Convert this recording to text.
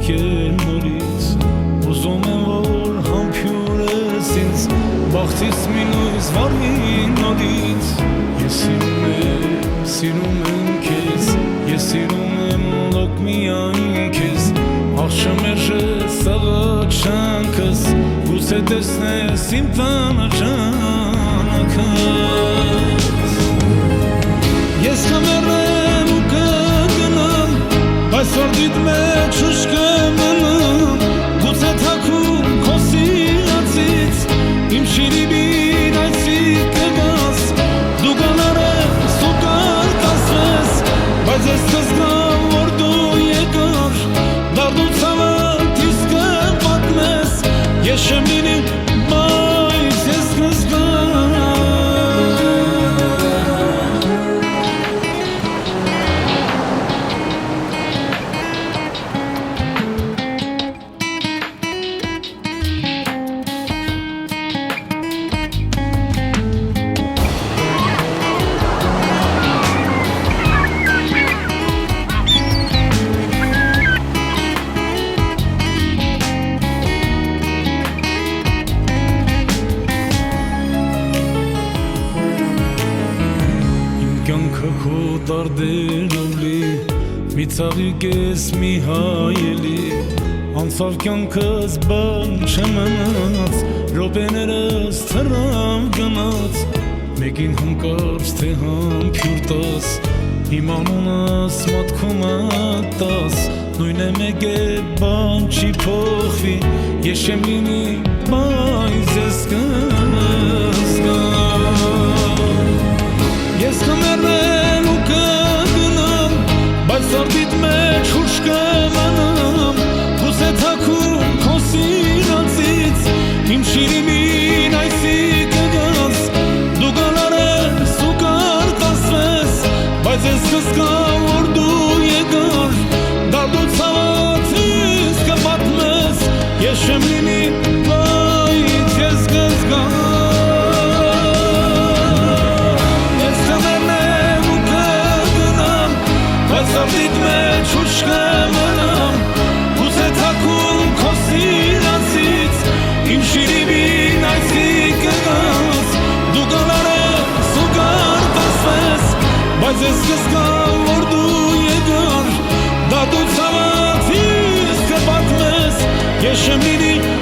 եկել նորից Ուզում եմ որ համբյուրես ինձ Բաղթից մի լույս վառվի նորից Ես սիրում եմ քեզ Ես սիրում եմ լոկ միայն քեզ Աղջը մերժես աղաչանքս Գուցե տեսնես իմ տանաչանքս Ես կմեռնեմ ու կգնամ Բայց որդիդ մեջ ուշ կմնամ Գուցե թաքուն քո սիրածից Իմ շիրիմին այցի կգաս Դու գանարես ու կարկասվես Բայց ես կզգամ որ դու եկար Դարդու ցավդ իսկ կպատմես Ես չեմ լինի բայց ես կզգամ Կյանքը քո դարդերով լի Մի ծաղիկ ես մի հայելի Անցավ կյանքս բան չմնաց Րոպեներս թռավ գնաց Մեկին հանկարծ թե համբյուր տաս Իմ անունս մատքում ատաս Նույն է մեկ է բան չի փոխվի Ես չեմ լինի բայց ես կզգամ Ես կմեռնեմ ու կգնամ Բայց որդիդ մեջ ուշ կմնամ Գուցե թաքուն քո սիրածից Իմ շիրիմին այսի կգաս Դու գանարես ու կարկասվես Բայց ես կզգամ որ դու եկար Դարդու ցավդ իսկ կպատմես Ես չեմ լինի բայց ես կզգամ Որդիդ մեջ ուշ կմնամ Գուցե թաքուն քո սիրածից Իմ շիրիմին այսի կգաս Դու գանարես ու կարկասվես Բայց ես կզգամ որ դու եկար Դարդու ցավդ իսկ կպատմես Ես չեմ լինի